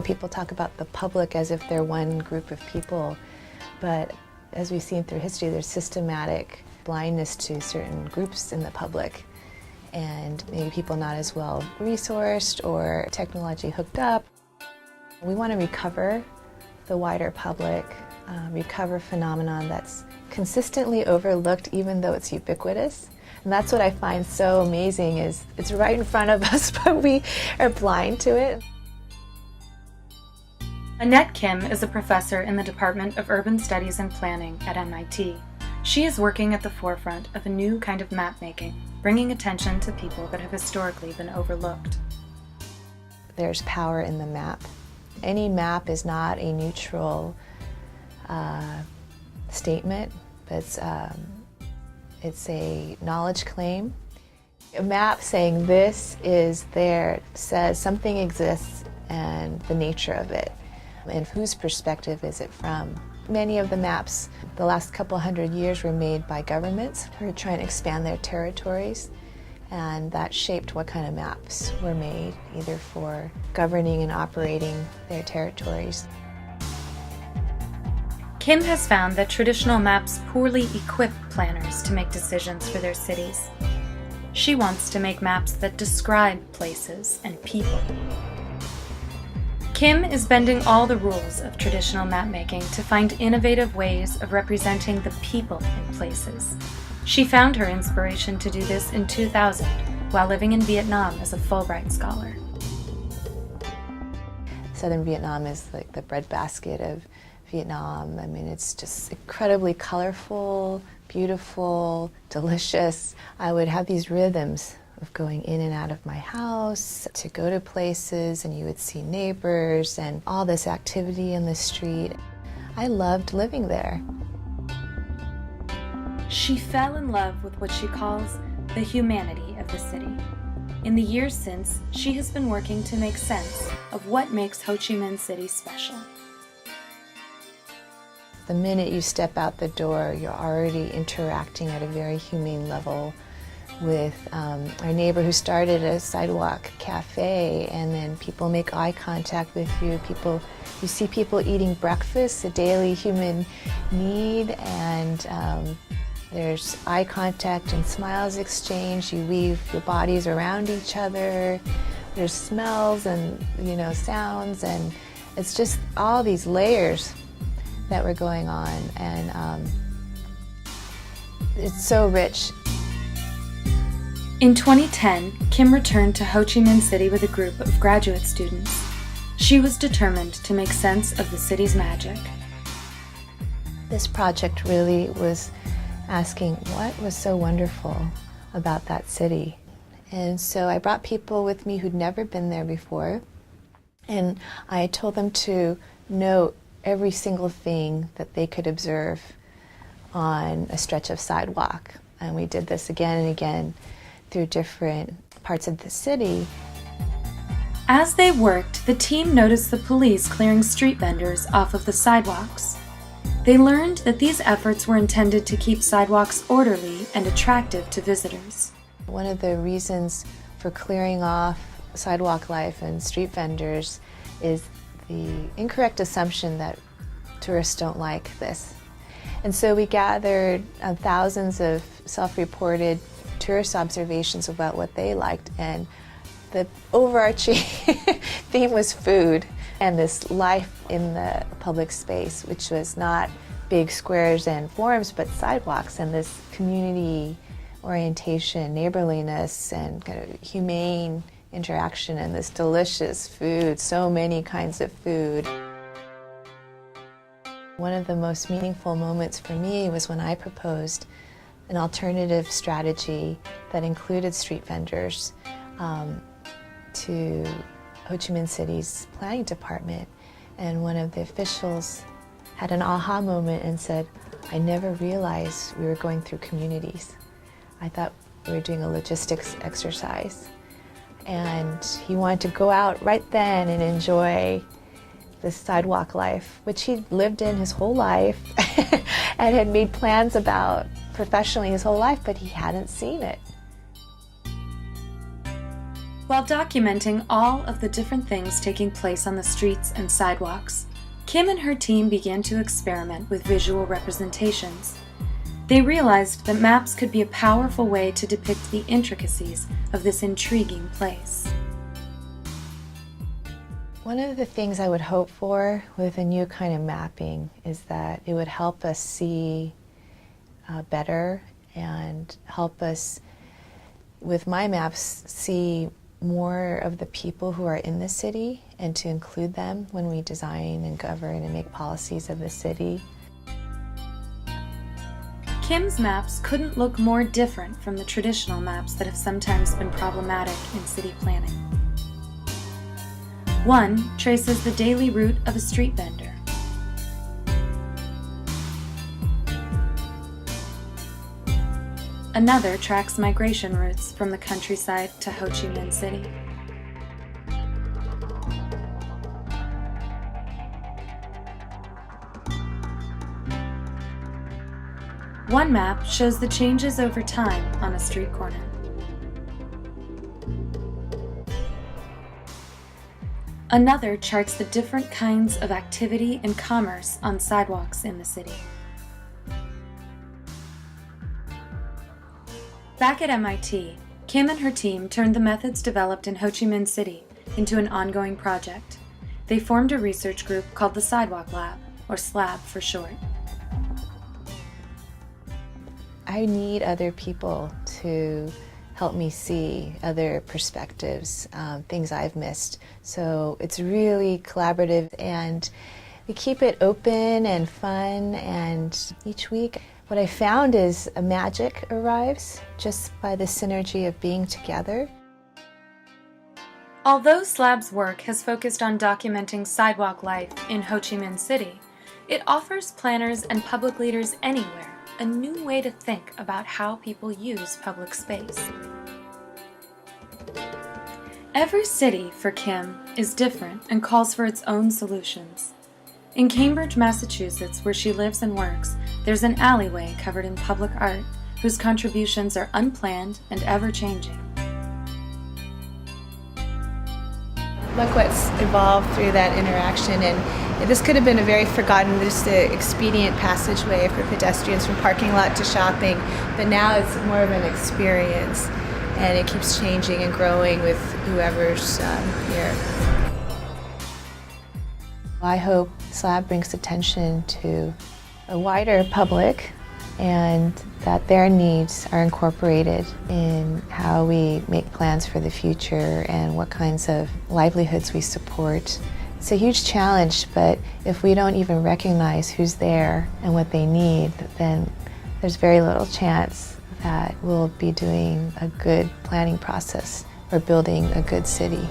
People talk about the public as if they're one group of people, but as we've seen through history, there's systematic blindness to certain groups in the public, and maybe people not as well resourced or technology hooked up. We want to recover the wider public, recover phenomenon that's consistently overlooked even though it's ubiquitous. And that's what I find so amazing, is it's right in front of us, but we are blind to it. Annette Kim is a professor in the Department of Urban Studies and Planning at MIT. She is working at the forefront of a new kind of map making, bringing attention to people that have historically been overlooked. There's power in the map. Any map is not a neutral statement, but it's a knowledge claim. A map saying this is there says something exists and the nature of it, and whose perspective is it from. Many of the maps the last couple hundred years were made by governments who were trying to expand their territories, and that shaped what kind of maps were made, either for governing and operating their territories. Kim has found that traditional maps poorly equip planners to make decisions for their cities. She wants to make maps that describe places and people. Kim is bending all the rules of traditional mapmaking to find innovative ways of representing the people in places. She found her inspiration to do this in 2000 while living in Vietnam as a Fulbright scholar. Southern Vietnam is like the breadbasket of Vietnam. I mean, it's just incredibly colorful, beautiful, delicious. I would have these rhythms of going in and out of my house to go to places, and you would see neighbors and all this activity in the street. I loved living there. She fell in love with what she calls the humanity of the city. In the years since, she has been working to make sense of what makes Ho Chi Minh City special. The minute you step out the door, you're already interacting at a very humane level with our neighbor who started a sidewalk cafe, and then people make eye contact with you. You see people eating breakfast, a daily human need, and there's eye contact and smiles exchanged. You weave your bodies around each other. There's smells and sounds, and it's just all these layers that were going on, and it's so rich. In 2010, Kim returned to Ho Chi Minh City with a group of graduate students. She was determined to make sense of the city's magic. This project really was asking what was so wonderful about that city. And so I brought people with me who'd never been there before, and I told them to note every single thing that they could observe on a stretch of sidewalk. And we did this again and again through different parts of the city. As they worked, the team noticed the police clearing street vendors off of the sidewalks. They learned that these efforts were intended to keep sidewalks orderly and attractive to visitors. One of the reasons for clearing off sidewalk life and street vendors is the incorrect assumption that tourists don't like this. And so we gathered thousands of self-reported tourist observations about what they liked, and the overarching theme was food and this life in the public space, which was not big squares and forums, but sidewalks and this community orientation, neighborliness, and kind of humane interaction, and this delicious food, so many kinds of food. One of the most meaningful moments for me was when I proposed an alternative strategy that included street vendors to Ho Chi Minh City's planning department, and one of the officials had an aha moment and said, "I never realized we were going through communities. I thought we were doing a logistics exercise." And he wanted to go out right then and enjoy this sidewalk life, which he'd lived in his whole life and had made plans about professionally his whole life, but he hadn't seen it. While documenting all of the different things taking place on the streets and sidewalks, Kim and her team began to experiment with visual representations. They realized that maps could be a powerful way to depict the intricacies of this intriguing place. One of the things I would hope for with a new kind of mapping is that it would help us see better and help us, with my maps, see more of the people who are in the city and to include them when we design and govern and make policies of the city. Kim's maps couldn't look more different from the traditional maps that have sometimes been problematic in city planning. One traces the daily route of a street vendor. Another tracks migration routes from the countryside to Ho Chi Minh City. One map shows the changes over time on a street corner. Another charts the different kinds of activity and commerce on sidewalks in the city. Back at MIT, Kim and her team turned the methods developed in Ho Chi Minh City into an ongoing project. They formed a research group called the Sidewalk Lab, or SLAB for short. I need other people to help me see other perspectives, things I've missed. So it's really collaborative, and we keep it open and fun, and each week what I found is a magic arrives just by the synergy of being together. Although SLAB's work has focused on documenting sidewalk life in Ho Chi Minh City, it offers planners and public leaders anywhere a new way to think about how people use public space. Every city, for Kim, is different and calls for its own solutions. In Cambridge, Massachusetts, where she lives and works, there's an alleyway covered in public art whose contributions are unplanned and ever-changing. Look what's evolved through that interaction, and this could have been a very forgotten, just an expedient passageway for pedestrians from parking lot to shopping, but now it's more of an experience, and it keeps changing and growing with whoever's here. I hope SLAB brings attention to a wider public and that their needs are incorporated in how we make plans for the future and what kinds of livelihoods we support. It's a huge challenge, but if we don't even recognize who's there and what they need, then there's very little chance that we'll be doing a good planning process or building a good city.